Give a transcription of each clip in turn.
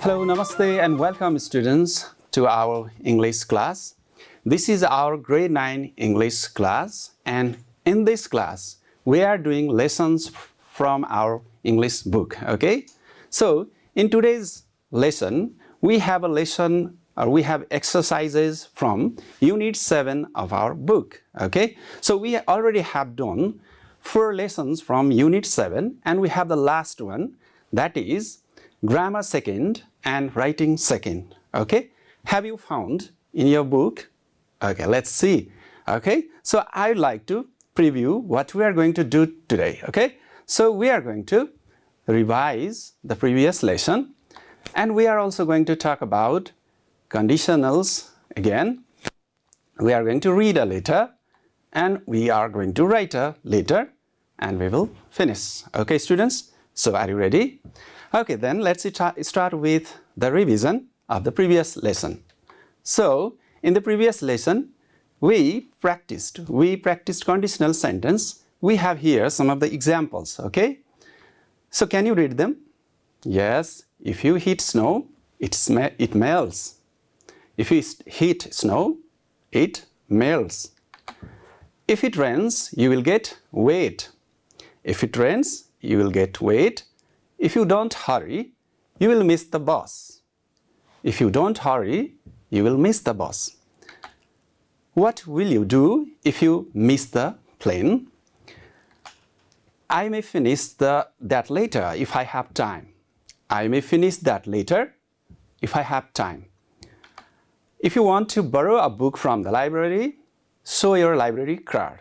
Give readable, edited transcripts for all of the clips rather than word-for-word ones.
Hello, namaste and welcome students to our English class. This is our grade 9 English class, and in this class we are doing lessons from our English book, okay? So in today's lesson we have exercises from unit 7 of our book, okay? So we already have done 4 lessons from unit 7 and we have the last one, that is grammar second and writing second, okay? Have you found in your book? Okay, let's see, okay? So I'd like to preview what we are going to do today, okay? So we are going to revise the previous lesson, and we are also going to talk about conditionals again. We are going to read a letter, and we are going to write a letter, and we will finish, okay students? So are you ready? Okay, then let's start with the revision of the previous lesson. So in the previous lesson we practiced conditional sentence. We have here some of the examples, okay? So can you read them? Yes, if you heat snow, it melts. If you heat snow, it melts. If it rains, you will get wet. If it rains, you will get wet. If you don't hurry, you will miss the bus. If you don't hurry, you will miss the bus. What will you do if you miss the plane? I may finish that later if I have time. I may finish that later if I have time. If you want to borrow a book from the library, show your library card.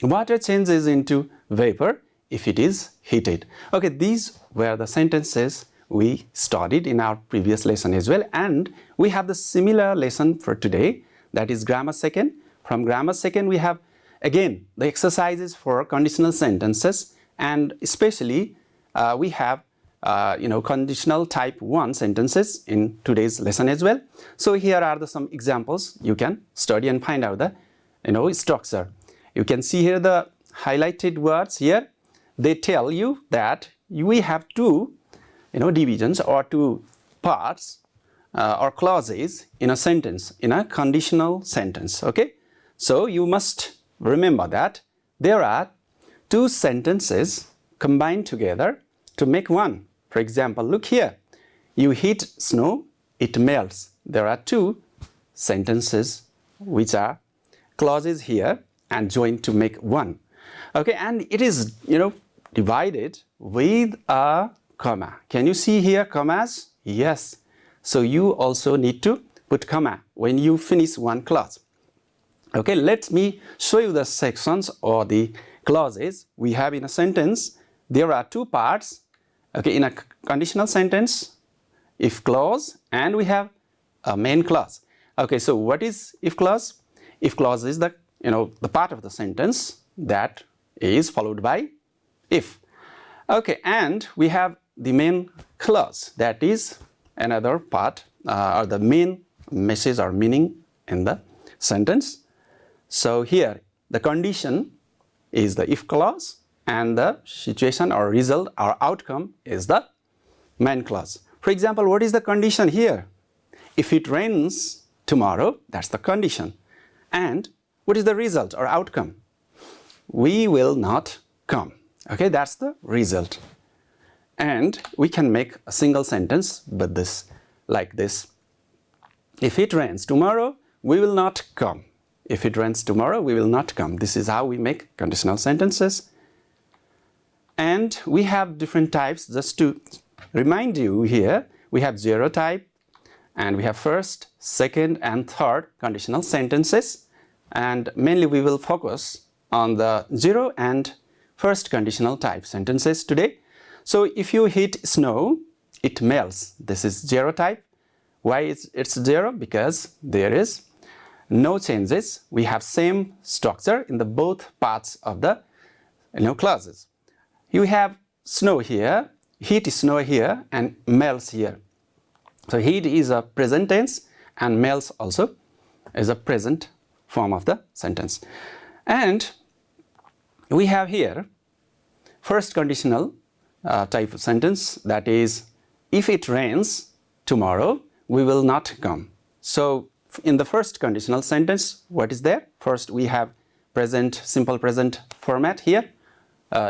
Water changes into vapor if it is heated. Okay, these were the sentences we studied in our previous lesson as well, and we have the similar lesson for today, that is grammar second. From grammar second we have again the exercises for conditional sentences, and especially we have conditional type 1 sentences in today's lesson as well. So here are some examples. You can study and find out the structure. You can see here the highlighted words here. They tell you that we have two divisions or two parts or clauses in a sentence, in a conditional sentence, okay? So you must remember that there are two sentences combined together to make one. For example, look here. You heat snow, it melts. There are two sentences which are clauses here and joined to make one. Okay, and it is divided with a comma. Can you see here commas? Yes. So you also need to put comma when you finish one clause. Okay, let me show you the sections or the clauses we have in a sentence. There are two parts. Okay, in a conditional sentence, if clause, and we have a main clause. Okay, so what is if clause? If clause is the part of the sentence that is followed by if. Okay, and we have the main clause, that is another part or the main message or meaning in the sentence. So here the condition is the if clause and the situation or result or outcome is the main clause. For example, what is the condition here? If it rains tomorrow, that's the condition. And what is the result or outcome? We will not come. Okay, that's the result. And we can make a single sentence with this, like this. If it rains tomorrow, we will not come. If it rains tomorrow, we will not come. This is how we make conditional sentences. And we have different types. Just to remind you here, we have zero type, and we have first, second, and third conditional sentences. And mainly we will focus on the zero and first conditional type sentences today. So if you heat snow, it melts. This is zero type. Why it's zero? Because there is no changes. We have same structure in the both parts of the clauses. You have snow here, heat snow here, and melts here. So heat is a present tense and melts also is a present form of the sentence. And we have here first conditional type of sentence, that is if it rains tomorrow, we will not come. So in the first conditional sentence, what is there? First, we have present, simple present format here,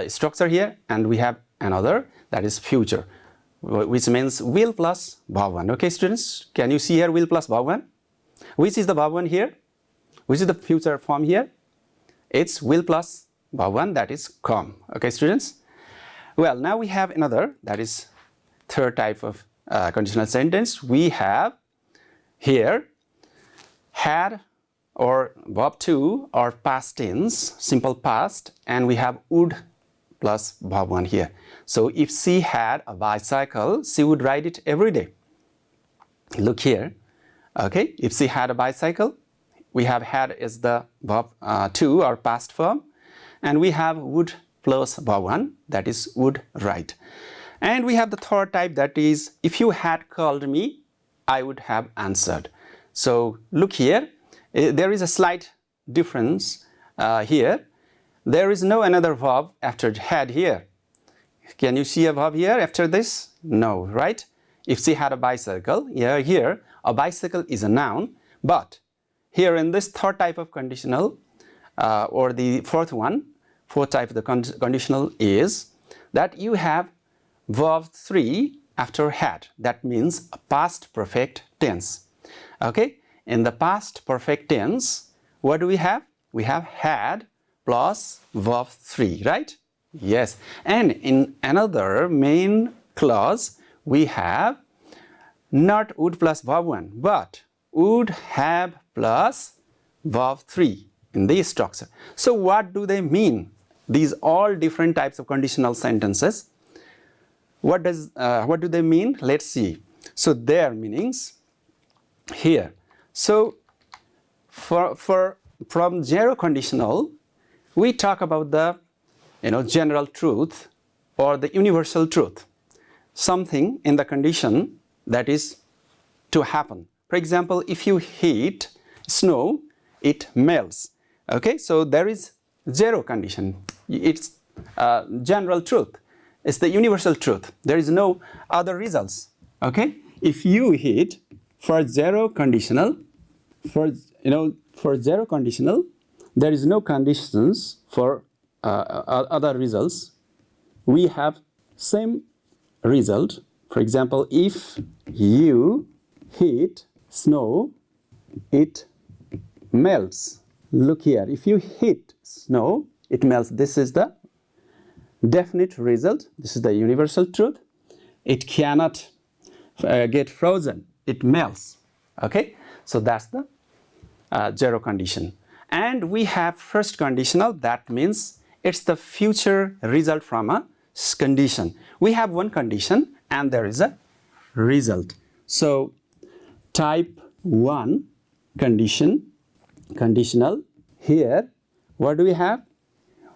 structure here, and we have another, that is future, which means will plus verb 1. Okay, students, can you see here will plus verb 1? Which is the verb 1 here? Which is the future form here? It's will plus verb 1, that is come. Okay, students? Well, now we have another, that is third type of conditional sentence. We have here had or verb 2 or past tense, simple past, and we have would plus verb 1 here. So if she had a bicycle, she would ride it every day. Look here. Okay, if she had a bicycle, we have had is the verb 2 or past form, and we have would plus verb 1, that is would ride. And we have the third type, that is if you had called me, I would have answered. So look here, there is a slight difference here. There is no another verb after had here. Can you see a verb here after this? No, right? If she had a bicycle, here a bicycle is a noun, but here in this third type of conditional or the fourth type of the conditional is that you have verb 3 after had. That means a past perfect tense. Okay, in the past perfect tense, what do we have? We have had plus verb 3, right? Yes, and in another main clause, we have not would plus verb 1, but would have plus verb 3 in this structure. So what do they mean? These all different types of conditional sentences. What do they mean? Let's see. So their meanings here. So from zero conditional, we talk about the general truth or the universal truth, something in the condition that is to happen. For example, if you heat snow, it melts. Okay, so there is zero condition. It's general truth. It's the universal truth. There is no other results. Okay, if you heat for zero conditional, for zero conditional, there is no conditions for other results. We have same result. For example, if you heat snow, it melts. Look here, if you heat snow, it melts. This is the definite result. This is the universal truth. It cannot get frozen. It melts. Okay, so that's the zero condition. And we have first conditional. That means it's the future result from a condition. We have one condition and there is a result. So type 1 conditional. Here, what do we have?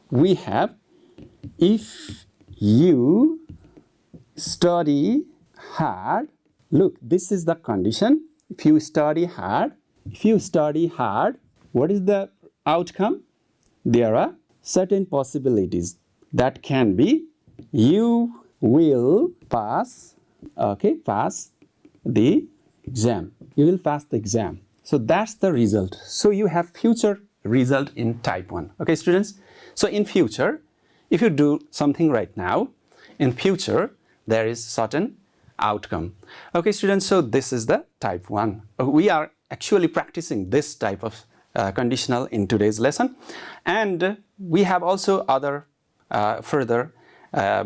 We have if you study hard. Look, this is the condition. If you study hard, what is the outcome? There are certain possibilities. That can be you will pass, pass the exam. You will pass the exam. So that's the result. So you have future result in type 1. Okay, students? So in future, if you do something right now, in future, there is certain outcome. Okay, students, so this is the type 1. We are actually practicing this type of conditional in today's lesson. And we have also other further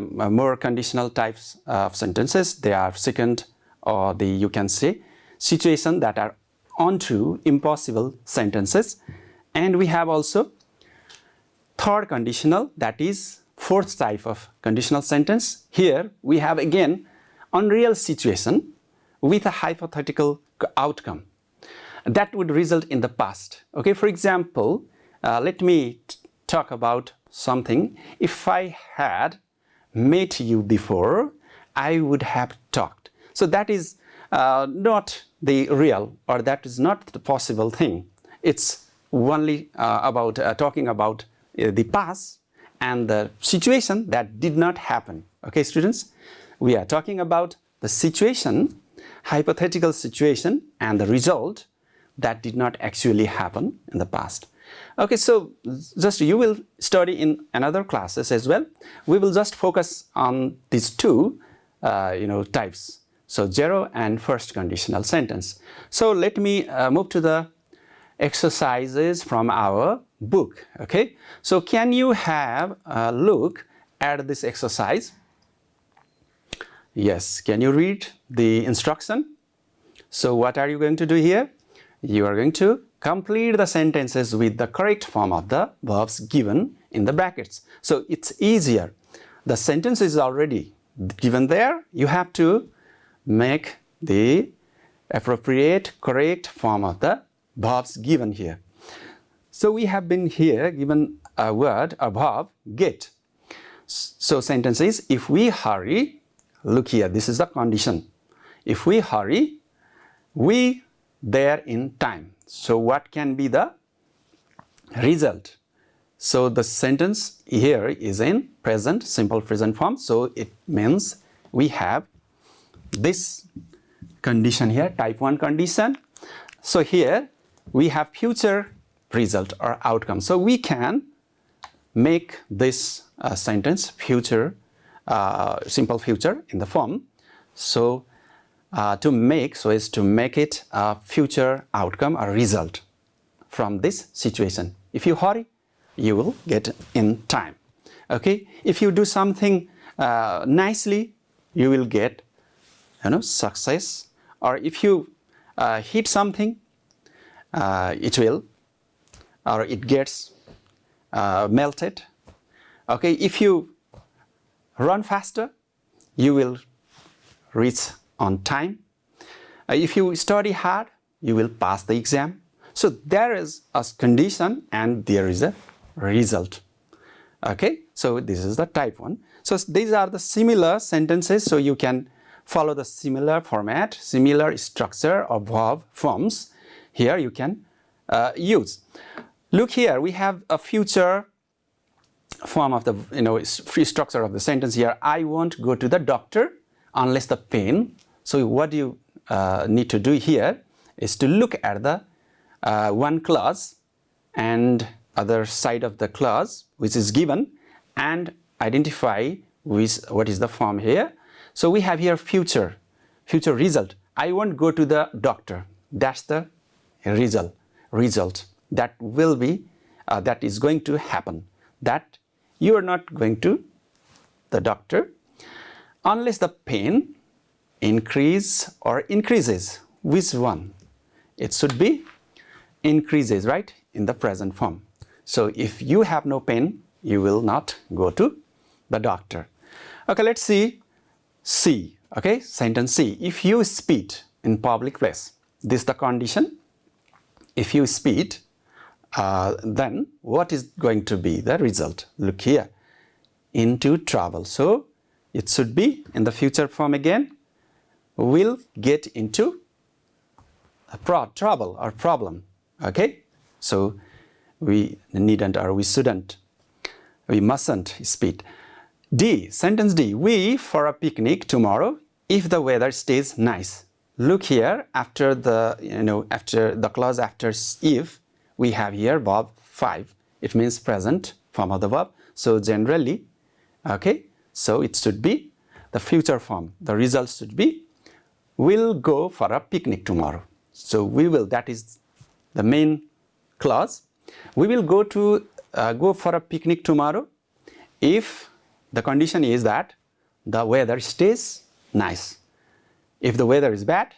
more conditional types of sentences. They are second or you can say situation that are untrue, impossible sentences. And we have also third conditional, that is fourth type of conditional sentence. Here we have again unreal situation with a hypothetical outcome that would result in the past. Okay, for example, let me talk about something. If I had met you before, I would have talked. So that is not the real, or that is not the possible thing. It's only about talking about the past and the situation that did not happen. Okay, students? We are talking about the situation, hypothetical situation, and the result that did not actually happen in the past. Okay, so just you will study in another classes as well. We will just focus on these two types. So zero and first conditional sentence. So let me move to the exercises from our book. Okay, so can you have a look at this exercise? Yes, can you read the instruction? So what are you going to do here? You are going to complete the sentences with the correct form of the verbs given in the brackets. So it's easier. The sentence is already given there. You have to make the appropriate correct form of the verbs given here. So we have been here given a word, a verb, get. So sentence is, if we hurry, look here, this is the condition. If we hurry, we there in time. So what can be the result? So the sentence here is in present, simple present form. So it means we have this condition here, type 1 condition. So here we have future result or outcome. So we can make this sentence future, simple future in the form. So to make it a future outcome or result from this situation. If you hurry, you will get in time. Okay, if you do something nicely, you will get success. Or if you hit something, it gets melted. Okay, if you run faster, you will reach on time. If you study hard, you will pass the exam. So there is a condition and there is a result. Okay, so this is the type 1. So these are the similar sentences, so you can follow the similar format, similar structure of verb forms. Here you can use. Look here, we have a future form of the free structure of the sentence here. I won't go to the doctor unless the pain. So what you need to do here is to look at the one clause and other side of the clause which is given and identify what is the form here. So we have here future result. I won't go to the doctor. That's the result that will be that is going to happen. That you are not going to the doctor unless the pain increase or increases. Which one? It should be increases, right, in the present form. So if you have no pain, you will not go to the doctor. Okay, let's see C. Okay, sentence C. If you speed in public place, this is the condition. If you speed, then what is going to be the result? Look here, into trouble. So it should be in the future form again. Will get into trouble or problem. Okay, so we needn't or we shouldn't, we mustn't speed. D, sentence D. We for a picnic tomorrow if the weather stays nice. Look here, after the clause after if, we have here verb 5. It means present form of the verb. So generally, okay, so it should be the future form. The result should be we'll go for a picnic tomorrow. So we will, that is the main clause. We will go for a picnic tomorrow if the condition is that the weather stays nice. If the weather is bad,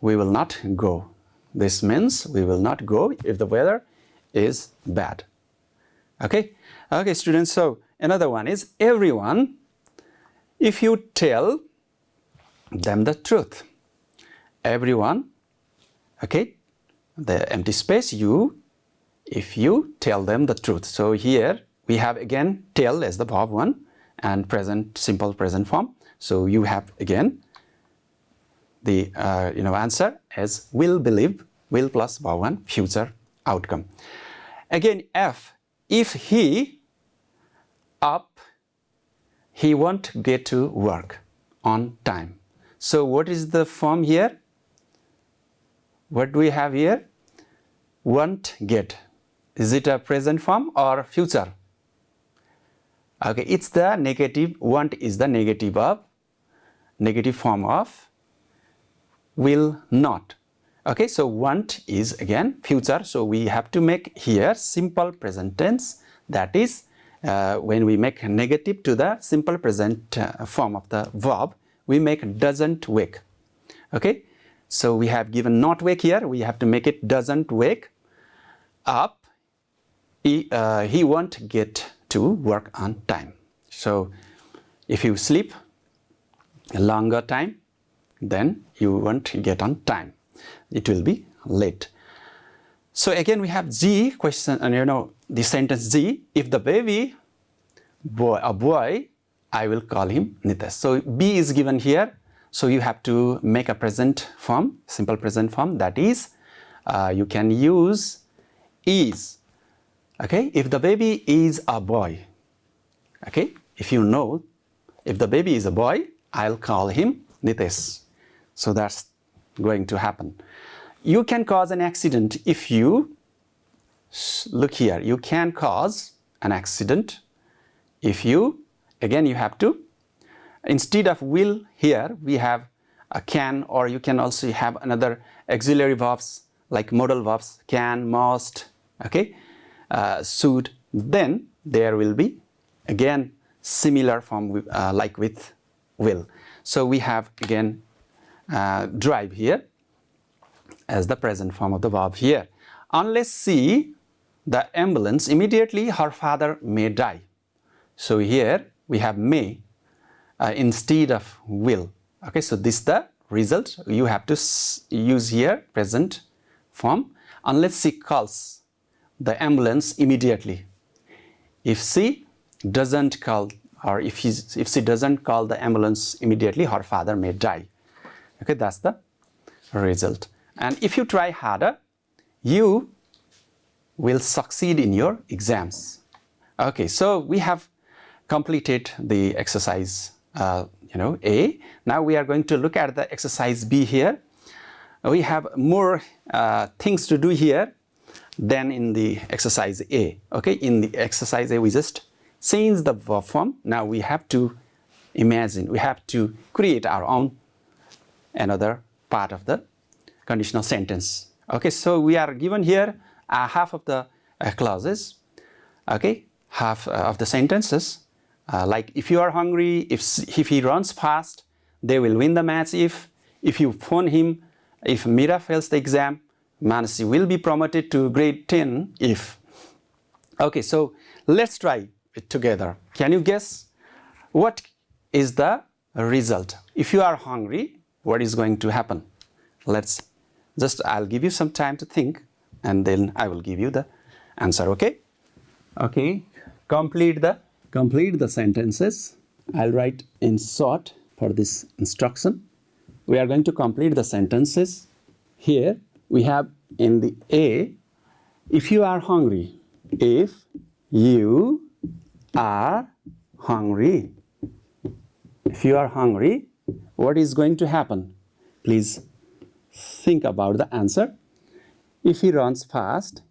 we will not go. This means we will not go if the weather is bad. Okay, students. So another one is everyone. If you tell them the truth, everyone. Okay, the empty space. If you tell them the truth. So here we have again tell as the verb 1 and present, simple present form. So you have again the answer as will, believe, will plus verb 1, future outcome. Again F, if he won't get to work on time. So what is the form here? What do we have here? Want, get. Is it a present form or future? Okay, it's the negative. Want is the negative form of will not. Okay, so want is again future. So we have to make here simple present tense. That is, when we make a negative to the simple present form of the verb, we make doesn't wake. Okay, so we have given not wake here. We have to make it doesn't wake up. He won't get to work on time. So if you sleep a longer time, then you won't get on time. It will be late. So again we have G question, and the sentence G. If the baby a boy, I will call him Nitesh. So B is given here. So you have to make a present form, simple present form. That is, you can use is. Okay, if the baby is a boy. Okay, if the baby is a boy, I'll call him Nitesh. So that's going to happen. You can cause an accident if you, look here, you can cause an accident if you, again you have to, instead of will here, we have a can, or you can also have another auxiliary verbs like modal verbs, can, must, okay, should. Then there will be again similar form like with will. So we have again drive here as the present form of the verb here. Unless see the ambulance, immediately her father may die. So here we have may instead of will. Okay, so this is the result. You have to use here present form. Unless she calls the ambulance immediately. If she doesn't call, or if she doesn't call the ambulance immediately, her father may die. Okay, that's the result. And if you try harder, you will succeed in your exams. Okay, so we have completed the exercise A. Now we are going to look at the exercise B here. We have more things to do here than in the exercise A. Okay, in the exercise A we just change the verb form. Now we have to imagine, we have to create our own another part of the conditional sentence. Okay, so we are given here half of the clauses, okay, half of the sentences, like if you are hungry, if he runs fast, they will win the match. If you phone him, if Mira fails the exam, Manasi will be promoted to grade 10 if. Okay, so let's try it together. Can you guess what is the result? If you are hungry, what is going to happen? I'll give you some time to think, and then I will give you the answer, okay? Okay, complete the sentences. I'll write in short for this instruction. We are going to complete the sentences. Here we have in the A, if you are hungry. If you are hungry. If you are hungry, what is going to happen? Please think about the answer. If he runs fast,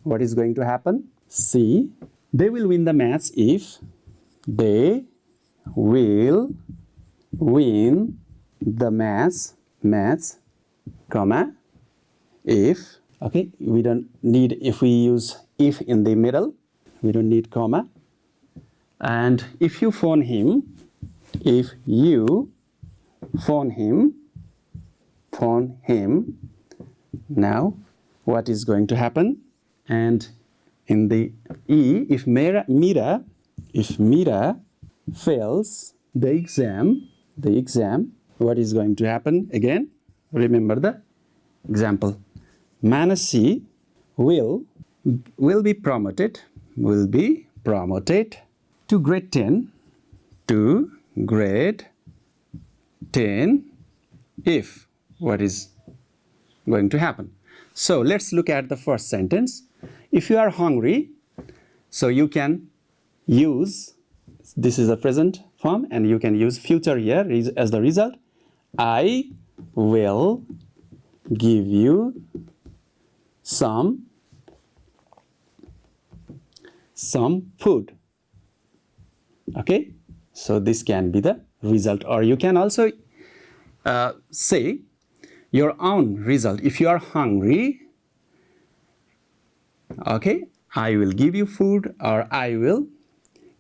what is going to happen? C. They will win the match if they will win the match, comma, if. Okay, we don't need, if we use if in the middle, we don't need comma. And if you phone him, if you phone him, now what is going to happen? And in the E, if Mira fails the exam, what is going to happen? Again, remember the example. Manasi will be promoted to grade 10 if. What is going to happen? So let's look at the first sentence. If you are hungry, so you can use, this is a present form, and you can use future here as the result. I will give you some food. Okay, so this can be the result, or you can also say your own result. If you are hungry, okay, I will give you food, or I will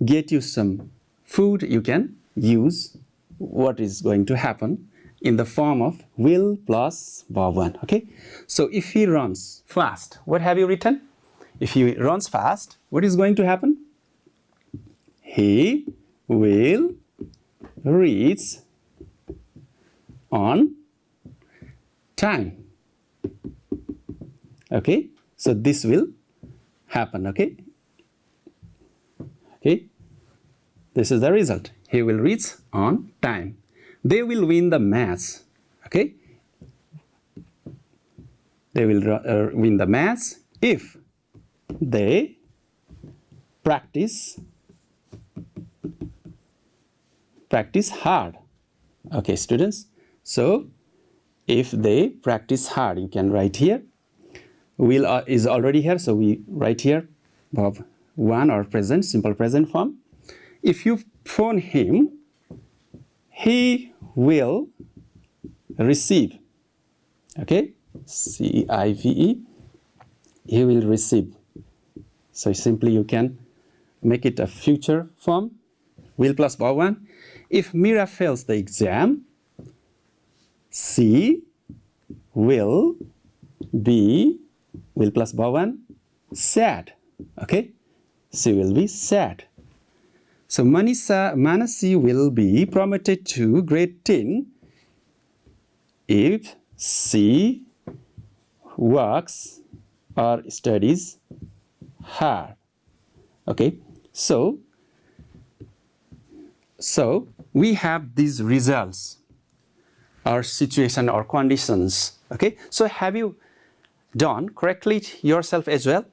get you some food. You can use what is going to happen in the form of will plus verb 1. Okay, so if he runs fast, what have you written? If he runs fast, what is going to happen? He will reach on time. Okay, so this will happen. Okay, this is the result. He will reach on time. They will win the match. Okay, they will win the match if they practice hard. Okay, students, so if they practice hard, you can write here. Will is already here, so we write here verb 1 or present, simple present form. If you phone him, he will receive. Okay, CIVE, he will receive. So simply you can make it a future form, will plus verb 1. If Mira fails the exam, she will be, will plus verb 1, sad. Okay, she will be sad. So Manasi will be promoted to grade 10 if she works or studies hard. Okay, so we have these results or situation or conditions. Okay, so have you done correctly yourself as well?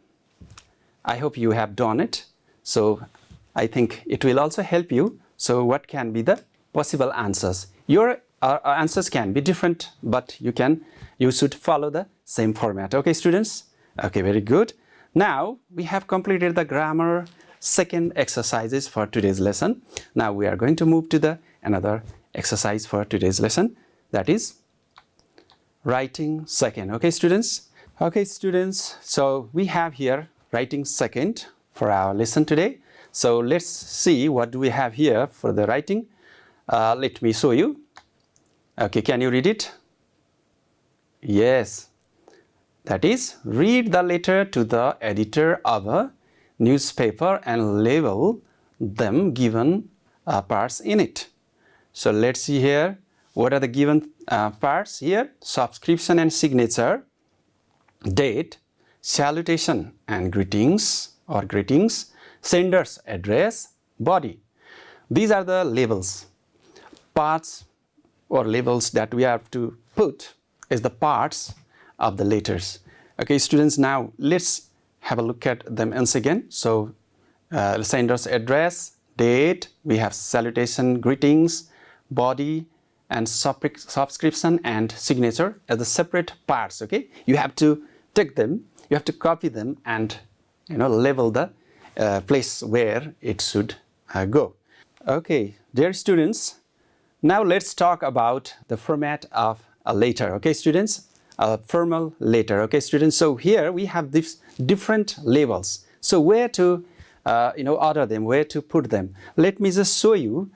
I hope you have done it. So I think it will also help you. So what can be the possible answers? Your answers can be different, but you should follow the same format. Okay, students? Okay, very good. Now we have completed the grammar second exercises for today's lesson. Now we are going to move to another exercise for today's lesson, that is writing second. Okay, students? Okay, students, so we have here writing second for our lesson today. So let's see what do we have here for the writing. Let me show you. Okay, can you read it? Yes. That is, read the letter to the editor of a newspaper and label them given parts in it. So let's see here. What are the given parts here? Subscription and signature, date, salutation and greetings or greetings, sender's address, body. These are the labels. Parts or labels that we have to put is the parts of the letters. Okay, students, now let's have a look at them once again. So sender's address, date, we have salutation, greetings, body, and subscription and signature as the separate parts. Okay, you have to take them, you have to copy them and label the place where it should go. Okay, dear students, now let's talk about the format of a letter. Okay, students, a formal letter. Okay, students, so here we have these different labels. So where to order them, where to put them? Let me just show you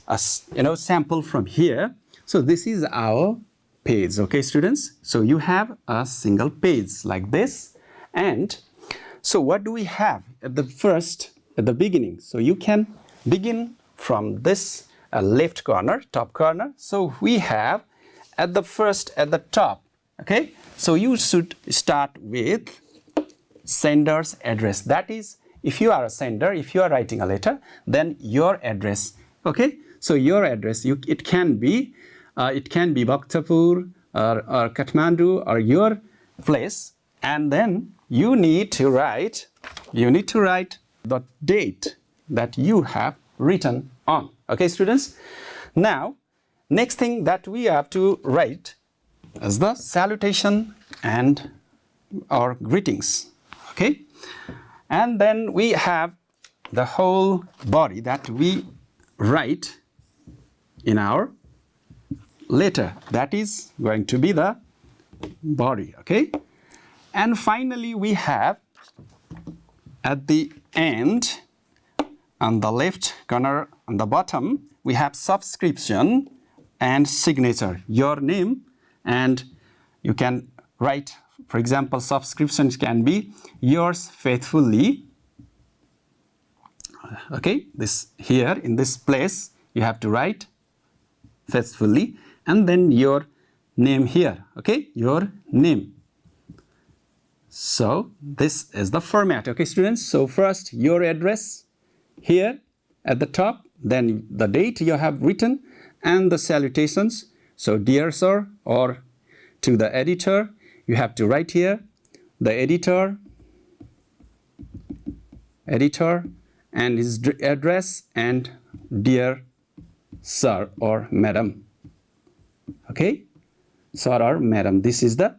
a sample from here. So this is our page. Okay, students, so you have a single page like this, and so what do we have at the beginning? So you can begin from this left corner, top corner. So we have at the top. Okay, so you should start with sender's address. That is, if you are a sender, if you are writing a letter, then your address. Okay, so your address, it can be Bhaktapur or Kathmandu or your place, and then you need to write the date that you have written on. Okay, students? Now, next thing that we have to write is the salutation and or greetings. Okay? And then we have the whole body that we write in our letter. That is going to be the body. Okay? And finally, we have at the end, on the left corner, on the bottom, we have subscription and signature, your name, and you can write, for example, subscriptions can be yours faithfully. Okay, this here in this place, you have to write faithfully, and then your name here, okay, your name. So this is the format, okay, students? So first, your address here at the top, then the date you have written, and the salutations. So dear sir, or to the editor, you have to write here, the editor, and his address, and dear sir or madam. Okay, sir or madam, this is the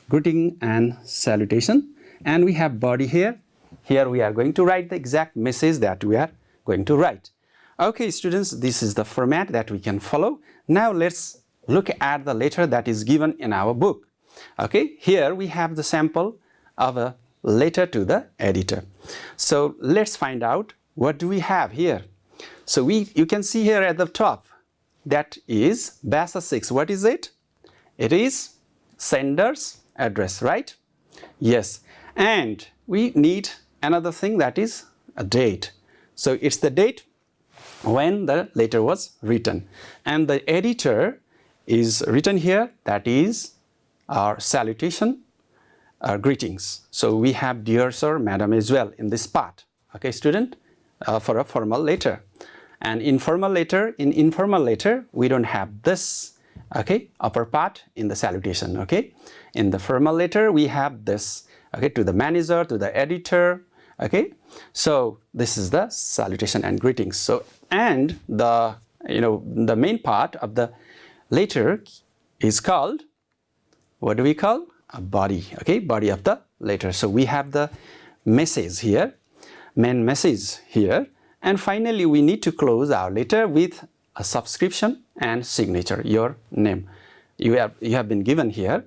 greeting and salutation. And we have body here. Here we are going to write the exact message that we are going to write. Okay, students, this is the format that we can follow. Now let's look at the letter that is given in our book. Okay, here we have the sample of a letter to the editor. So let's find out what do we have here. So you can see here at the top, that is BASA 6. What is it? It is sender's address, right? Yes. And we need another thing, that is a date. So it's the date when the letter was written. And the editor is written here, that is our salutation, our greetings. So we have dear sir, madam as well in this part. Okay, student, for a formal letter. And in informal letter, we don't have this, okay, upper part in the salutation, okay. In the formal letter, we have this, okay, to the manager, to the editor, okay. So this is the salutation and greetings. So, and the, the main part of the letter is called, what do we call? A body, okay, body of the letter. So we have the message here, main message here. And finally, we need to close our letter with a subscription and signature, your name. You have been given here,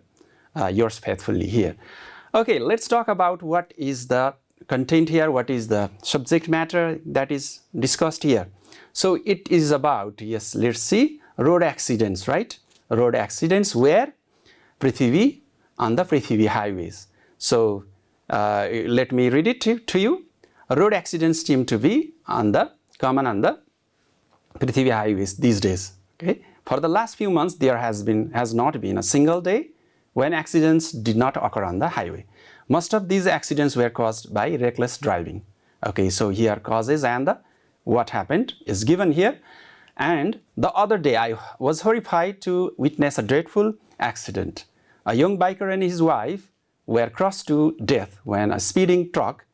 yours faithfully here. Okay, let's talk about what is the content here, what is the subject matter that is discussed here. So it is about, yes, let's see, road accidents, right? Road accidents where Prithvi, on the Prithvi highways. So let me read it to you. Road accidents seem to be common on the Prithvi highways these days. Okay, for the last few months there has not been a single day when accidents did not occur on the highway. Most of these accidents were caused by reckless driving. Okay, so here causes and what happened is given here. And the other day I was horrified to witness a dreadful accident. A young biker and his wife were crushed to death when a speeding truck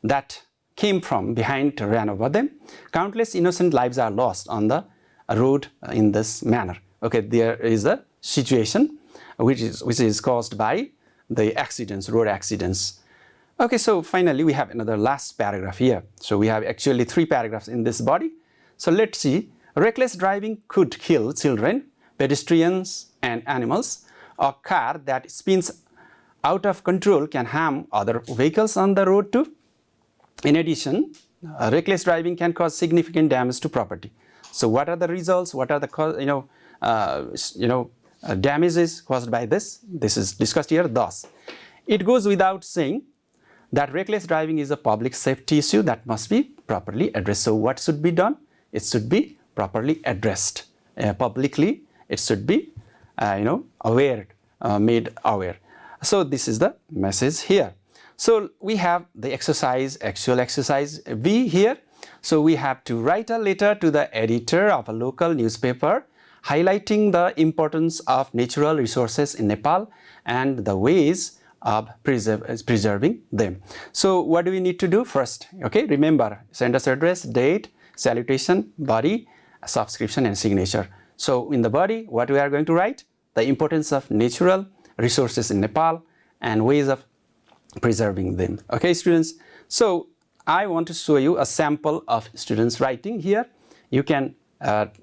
that came from behind ran over them. Countless innocent lives are lost on the road in this manner. Okay, there is a situation which is caused by the accidents, road accidents. Okay, so finally we have another last paragraph here. So we have actually 3 paragraphs in this body. So let's see. Reckless driving could kill children, pedestrians and animals. A car that spins out of control can harm other vehicles on the road too. In addition, reckless driving can cause significant damage to property. So what are the results? What are the damages caused by this? This is discussed here. Thus, it goes without saying that reckless driving is a public safety issue that must be properly addressed. So what should be done? It should be properly addressed publicly. It should be made aware. So this is the message here. So we have the actual exercise B here. So we have to write a letter to the editor of a local newspaper highlighting the importance of natural resources in Nepal and the ways of preserving them. So what do we need to do first? Okay, remember, sender's address, date, salutation, body, subscription and signature. So in the body, what we are going to write? The importance of natural resources in Nepal and ways of preserving them. Okay, students. So I want to show you a sample of students writing here. You can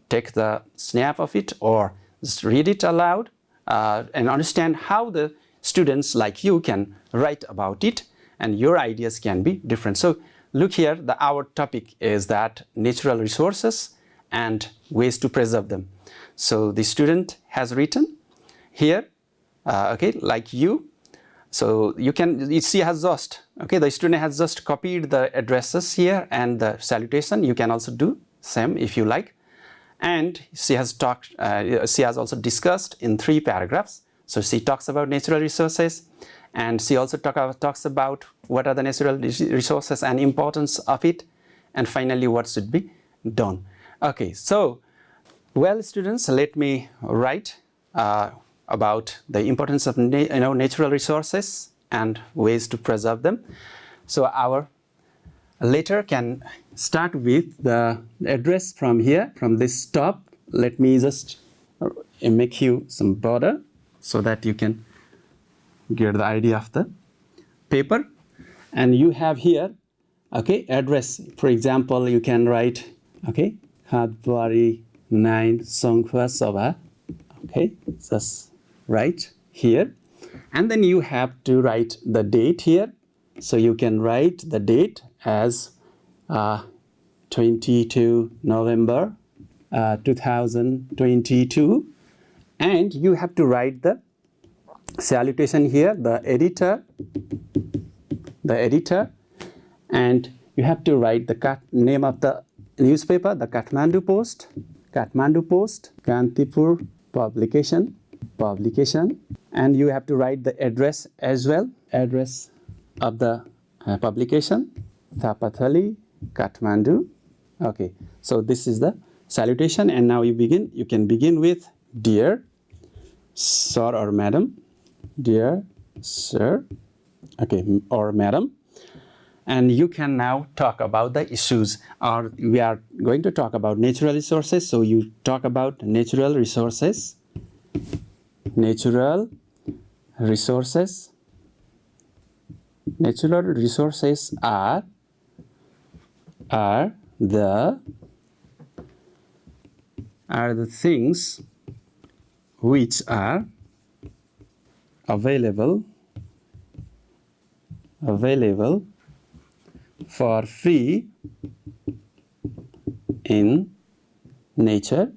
take the snap of it or just read it aloud and understand how the students like you can write about it, and your ideas can be different. So look here, our topic is that natural resources and ways to preserve them. So the student has written here, okay, like you. So you see has just, okay, the student has just copied the addresses here and the salutation. You can also do same if you like. And she has also discussed in 3 paragraphs. So she talks about natural resources, and she also talks about what are the natural resources and importance of it, and finally what should be done. Okay, so well, students, let me write about the importance of natural resources and ways to preserve them. So our letter can start with the address from here, from this top. Let me just make you some border so that you can get the idea of the paper. And you have here, okay, address. For example, you can write, okay, Hadbari 9 Songkhwa Sabha. Okay, just write here. And then you have to write the date here. So you can write the date as 22 November 2022. And you have to write the salutation here, the editor, and you have to write the name of the newspaper, the Kathmandu Post, Kantipur publication, and you have to write the address as well, address of the publication, Thapathali, Kathmandu. Okay, so this is the salutation, and now you can begin with dear sir or madam, dear sir, okay, or madam. And you can now talk about the issues, or we are going to talk about natural resources. So you talk about natural resources. Natural resources are the things which are available for free in nature,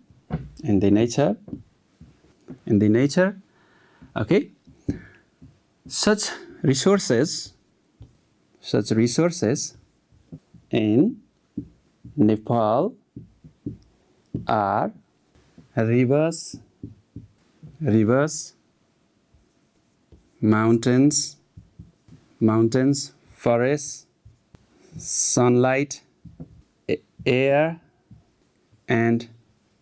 okay. Such resources in Nepal are rivers, mountains, forests, sunlight, air, and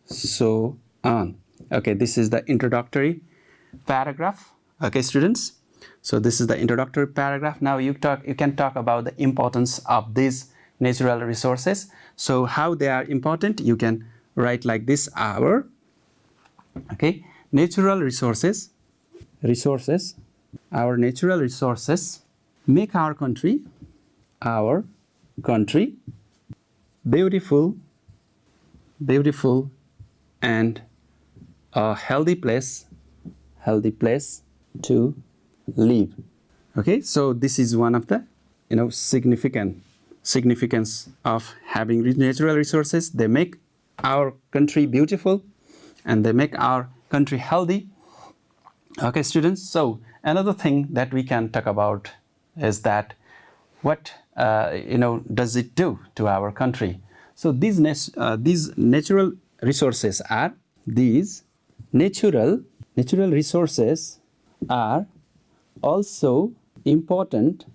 so on. Okay, this is the introductory paragraph. Okay, students. So this is the introductory paragraph. Now you can talk about the importance of these natural resources. So how they are important, you can write like this: our, okay, natural resources, our natural resources make our country beautiful and a healthy place to live. Okay, so this is one of the significance of having natural resources. They make our country beautiful and they make our country healthy. Okay, students, so another thing that we can talk about is that what does it do to our country? So these natural resources are also important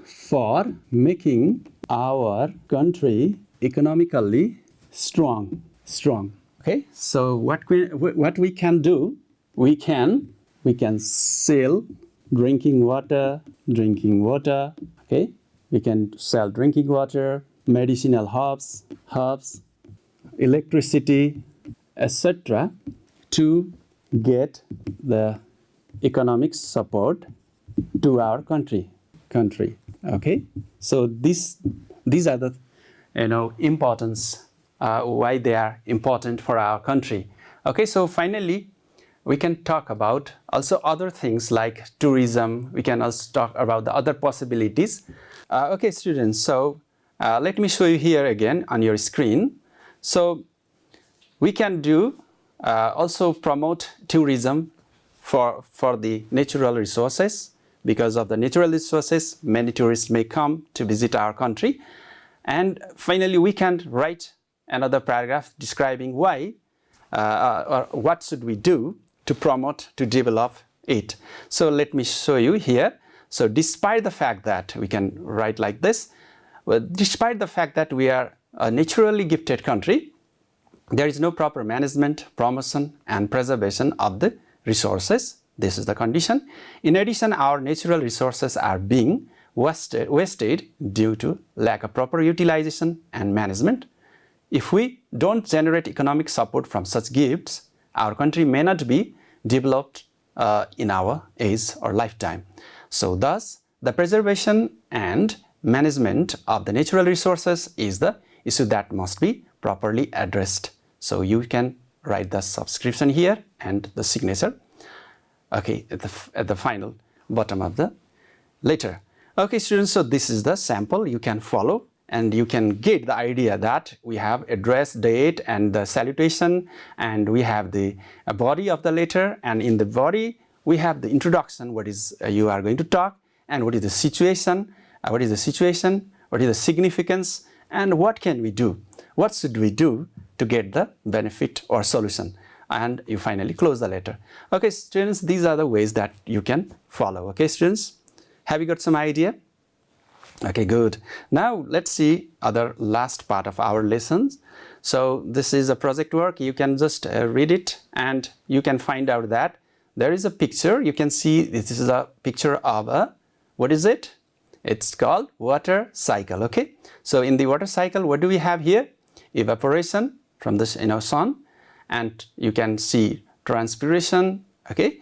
for making our country economically strong. Okay, so what we can do, we can sell drinking water. Okay, we can sell drinking water, medicinal herbs, electricity, etc. to get the economic support to our country. Okay, so these are the importance why they are important for our country. Okay, so finally we can talk about also other things like tourism. We can also talk about the other possibilities. Okay, students, so let me show you here again on your screen. So we can do also promote tourism for the natural resources. Because of the natural resources, many tourists may come to visit our country. And finally, we can write another paragraph describing why or what should we do to promote, to develop it. So let me show you here. So despite the fact that we can write like this, well, despite the fact that we are a naturally gifted country, there is no proper management, promotion, and preservation of the resources. This is the condition. In addition, our natural resources are being wasted due to lack of proper utilization and management. If we don't generate economic support from such gifts, our country may not be developed in our age or lifetime. So thus, the preservation and management of the natural resources is the issue that must be properly addressed. So you can write the subscription here and the signature. Okay, at the final bottom of the letter. Okay, students, so this is the sample you can follow and you can get the idea that we have address, date, and the salutation, and we have the body of the letter, and in the body we have the introduction, what is you are going to talk, and what is the situation, what is the significance, and what can we do, what should we do to get the benefit or solution. And you finally close the letter. Okay, students, these are the ways that you can follow. Okay, students, have you got some idea? Okay, good. Now let's see other last part of our lessons. So this is a project work. You can just read it and you can find out that there is a picture. You can see this is a picture of a, what is it? It's called water cycle. Okay, so in the water cycle, what do we have here? Evaporation from the sun. And you can see transpiration, okay,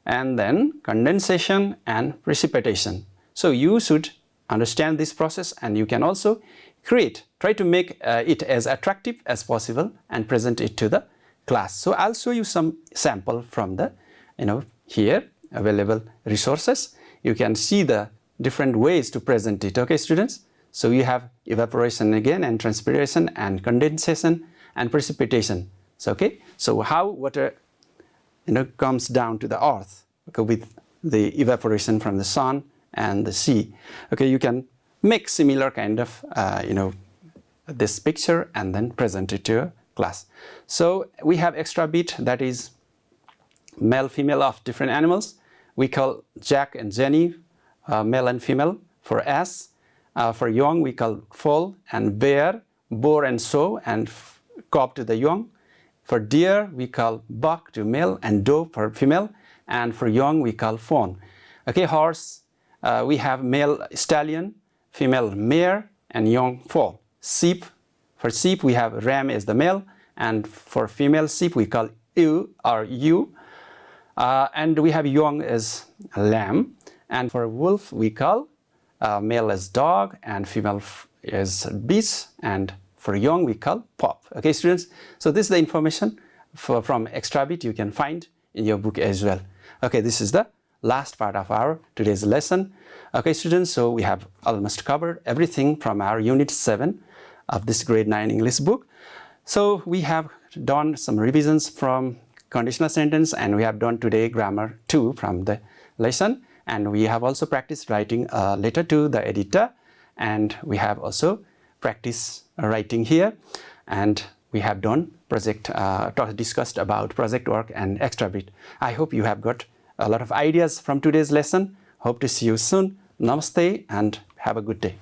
and then condensation and precipitation. So you should understand this process, and you can also try to make it as attractive as possible and present it to the class. So I'll show you some sample from the, here available resources. You can see the different ways to present it, okay, students? So you have evaporation again, and transpiration, and condensation, and precipitation. So, okay, so how water comes down to the earth, okay, with the evaporation from the sun and the sea. Okay, you can make similar kind of this picture and then present it to your class. So we have extra bit, that is male female of different animals. We call Jack and Jenny male and female for S. For young we call foal and bear, boar and sow, and cob to the young. For deer, we call buck to male and doe for female, and for young, we call fawn. Okay, horse, we have male stallion, female mare, and young foal. Sheep, for sheep, we have ram as the male, and for female sheep, we call ewe or ewe. And we have young as lamb, and for wolf, we call male as dog, and female as beast, and for young, we call pup. Okay, students? So this is the information from extra bit you can find in your book as well. Okay, this is the last part of our today's lesson. Okay, students, so we have almost covered everything from our Unit 7 of this Grade 9 English book. So we have done some revisions from conditional sentence, and we have done today grammar 2 from the lesson. And we have also practiced writing a letter to the editor, and we have also practice writing here, and we have done discussed about project work and extra bit. I hope you have got a lot of ideas from today's lesson. Hope to see you soon. Namaste and have a good day.